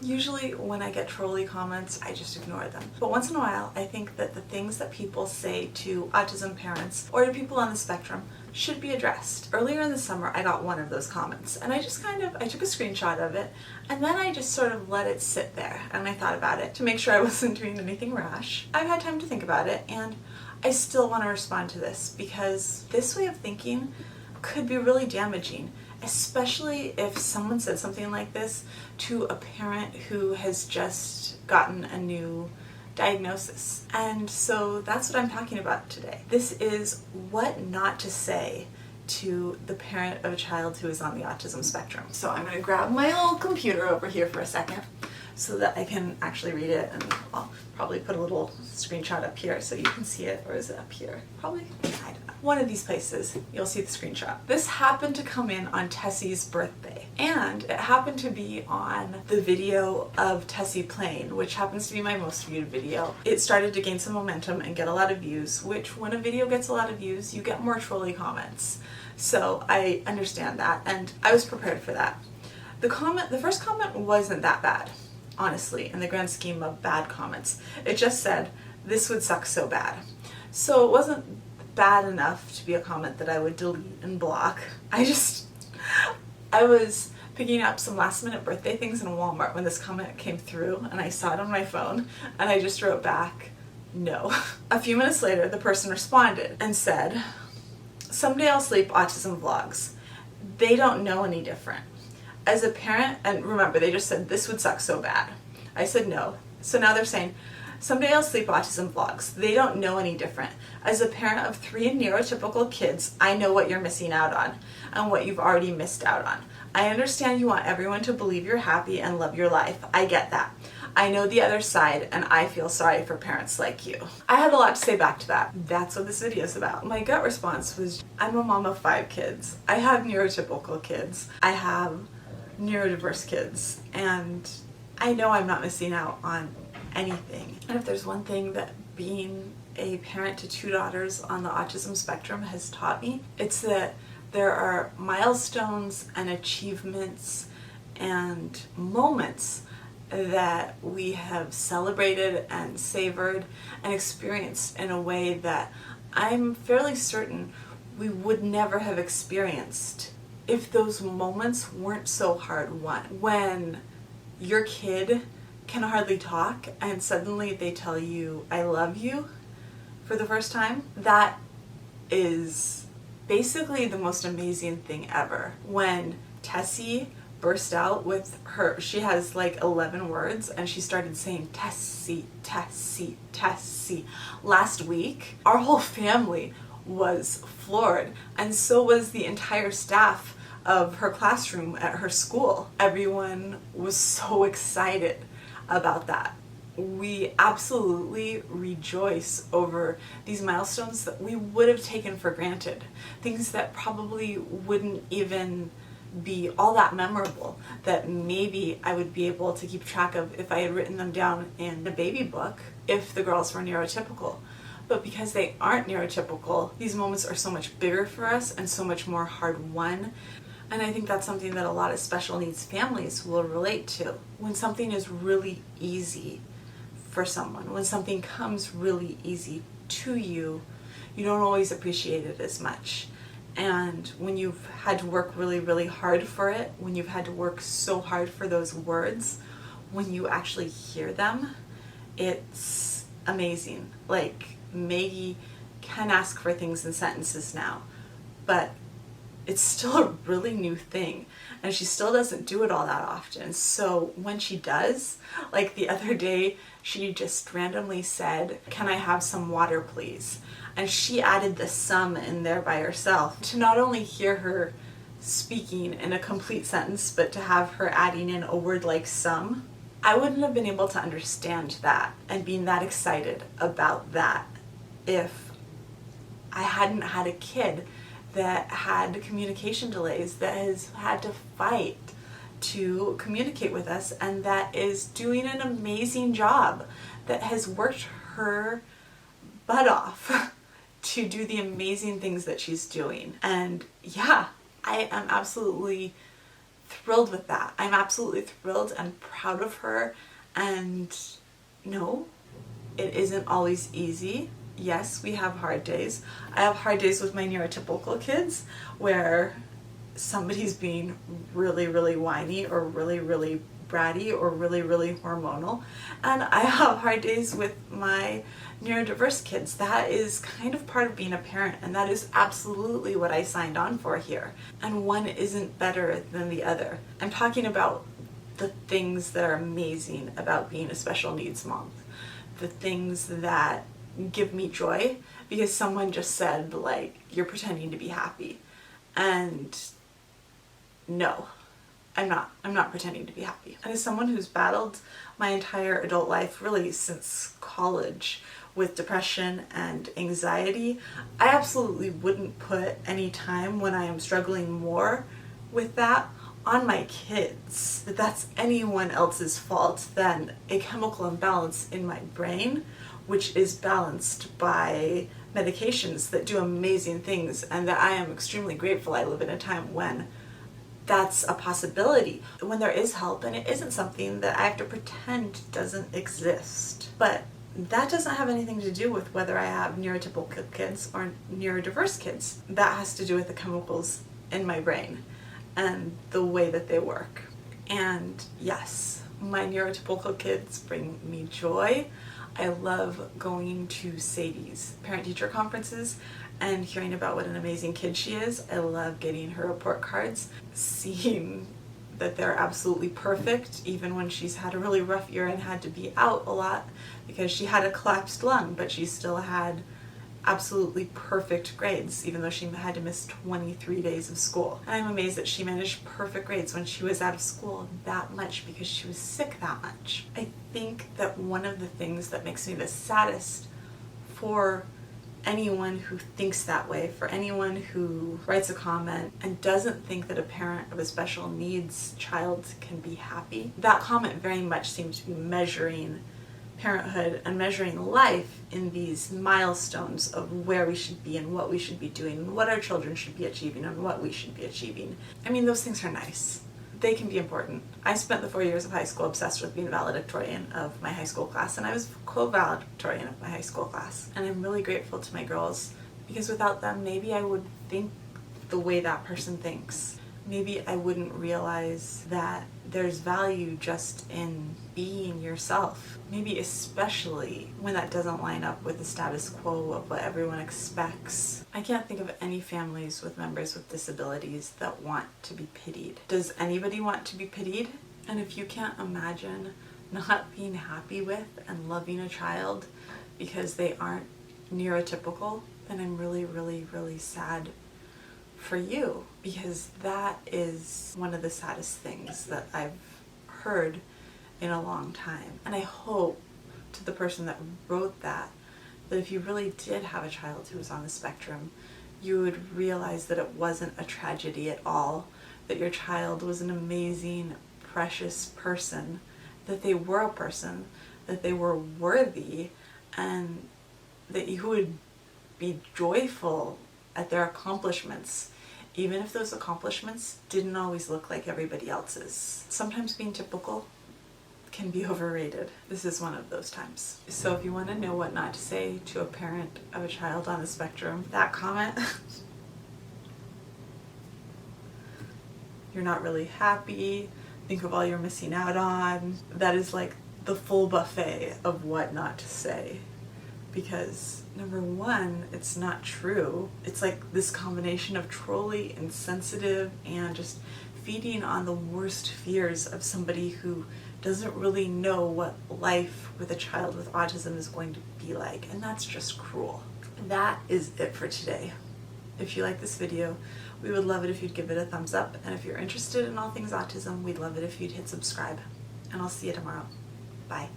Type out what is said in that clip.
Usually when I get trolly comments, I just ignore them. But once in a while, I think that the things that people say to autism parents or to people on the spectrum should be addressed. Earlier in the summer, I got one of those comments, and I took a screenshot of it, and then I just sort of let it sit there, and I thought about it to make sure I wasn't doing anything rash. I've had time to think about it, and I still want to respond to this because this way of thinking could be really damaging, especially if someone said something like this to a parent who has just gotten a new diagnosis. And so that's what I'm talking about today. This is what not to say to the parent of a child who is on the autism spectrum. So I'm going to grab my little computer over here for a second so that I can actually read it, and I'll probably put a little screenshot up here so you can see it. Or is it up here? Probably, I don't know. One of these places, you'll see the screenshot. This happened to come in on Tessie's birthday, and it happened to be on the video of Tessie playing, which happens to be my most viewed video. It started to gain some momentum and get a lot of views, which when a video gets a lot of views, you get more trolly comments. So I understand that, and I was prepared for that. The first comment wasn't that bad, honestly, in the grand scheme of bad comments. It just said, "This would suck so bad." So it wasn't bad enough to be a comment that I would delete and block. I was picking up some last minute birthday things in Walmart when this comment came through, and I saw it on my phone, and I just wrote back, "No." A few minutes later, the person responded and said, "Someday I'll sleep autism vlogs. They don't know any different. As a parent," and remember, they just said, "This would suck so bad." I said no. So now they're saying, "Someday I'll sleep autism vlogs. They don't know any different. As a parent of 3 neurotypical kids, I know what you're missing out on and what you've already missed out on. I understand you want everyone to believe you're happy and love your life. I get that. I know the other side, and I feel sorry for parents like you." I had a lot to say back to that. That's what this video is about. My gut response was, I'm a mom of 5 kids. I have neurotypical kids. I have neurodiverse kids, and I know I'm not missing out on anything. And if there's one thing that being a parent to 2 daughters on the autism spectrum has taught me, it's that there are milestones and achievements and moments that we have celebrated and savored and experienced in a way that I'm fairly certain we would never have experienced if those moments weren't so hard won. When your kid can hardly talk and suddenly they tell you, "I love you," for the first time, that is basically the most amazing thing ever. When Tessie burst out with she has like 11 words, and she started saying Tessie, Tessie, Tessie. Last week, our whole family was floored, and so was the entire staff of her classroom at her school. Everyone was so excited about that. We absolutely rejoice over these milestones that we would have taken for granted, things that probably wouldn't even be all that memorable, that maybe I would be able to keep track of if I had written them down in a baby book if the girls were neurotypical. But because they aren't neurotypical, these moments are so much bigger for us and so much more hard won. And I think that's something that a lot of special needs families will relate to. When something is really easy for someone, when something comes really easy to you, you don't always appreciate it as much. And when you've had to work really, really hard for it, when you've had to work so hard for those words, when you actually hear them, it's amazing. Like, Maggie can ask for things in sentences now, but it's still a really new thing, and she still doesn't do it all that often. So when she does, like the other day, she just randomly said, "Can I have some water, please?" And she added the "some" in there by herself. To not only hear her speaking in a complete sentence, but to have her adding in a word like "some," I wouldn't have been able to understand that and being that excited about that if I hadn't had a kid that had communication delays, that has had to fight to communicate with us, and that is doing an amazing job, that has worked her butt off to do the amazing things that she's doing. And yeah, I am absolutely thrilled with that. I'm absolutely thrilled and proud of her. And no, it isn't always easy. Yes, we have hard days. I have hard days with my neurotypical kids where somebody's being really, really whiny or really, really bratty or really, really hormonal. And I have hard days with my neurodiverse kids. That is kind of part of being a parent, and that is absolutely what I signed on for here. And one isn't better than the other. I'm talking about the things that are amazing about being a special needs mom. The things that give me joy because someone just said, like, you're pretending to be happy. And no, I'm not pretending to be happy. And as someone who's battled my entire adult life, really since college, with depression and anxiety, I absolutely wouldn't put any time when I am struggling more with that on my kids, that that's anyone else's fault than a chemical imbalance in my brain, which is balanced by medications that do amazing things, and that I am extremely grateful I live in a time when that's a possibility, when there is help, and it isn't something that I have to pretend doesn't exist. But that doesn't have anything to do with whether I have neurotypical kids or neurodiverse kids. That has to do with the chemicals in my brain and the way that they work. And yes, my neurotypical kids bring me joy. I love going to Sadie's parent-teacher conferences and hearing about what an amazing kid she is. I love getting her report cards, seeing that they're absolutely perfect, even when she's had a really rough year and had to be out a lot because she had a collapsed lung, but she still had absolutely perfect grades, even though she had to miss 23 days of school. And I'm amazed that she managed perfect grades when she was out of school that much because she was sick that much. I think that one of the things that makes me the saddest for anyone who thinks that way, for anyone who writes a comment and doesn't think that a parent of a special needs child can be happy, that comment very much seems to be measuring parenthood and measuring life in these milestones of where we should be and what we should be doing and what our children should be achieving and what we should be achieving. I mean, those things are nice. They can be important. I spent the 4 years of high school obsessed with being valedictorian of my high school class, and I was co-valedictorian of my high school class. And I'm really grateful to my girls because without them, maybe I would think the way that person thinks. Maybe I wouldn't realize that there's value just in being yourself. Maybe especially when that doesn't line up with the status quo of what everyone expects. I can't think of any families with members with disabilities that want to be pitied. Does anybody want to be pitied? And if you can't imagine not being happy with and loving a child because they aren't neurotypical, then I'm really, really, really sad for you, because that is one of the saddest things that I've heard in a long time. And I hope to the person that wrote that if you really did have a child who was on the spectrum, you would realize that it wasn't a tragedy at all, that your child was an amazing, precious person, that they were a person, that they were worthy, and that you would be joyful at their accomplishments, even if those accomplishments didn't always look like everybody else's. Sometimes being typical can be overrated. This is one of those times. So if you want to know what not to say to a parent of a child on the spectrum, that comment, you're not really happy, think of all you're missing out on, that is like the full buffet of what not to say. Because number one, it's not true. It's like this combination of trolly, insensitive, and just feeding on the worst fears of somebody who doesn't really know what life with a child with autism is going to be like, and that's just cruel. That is it for today. If you like this video, we would love it if you'd give it a thumbs up, and if you're interested in all things autism, we'd love it if you'd hit subscribe. And I'll see you tomorrow. Bye.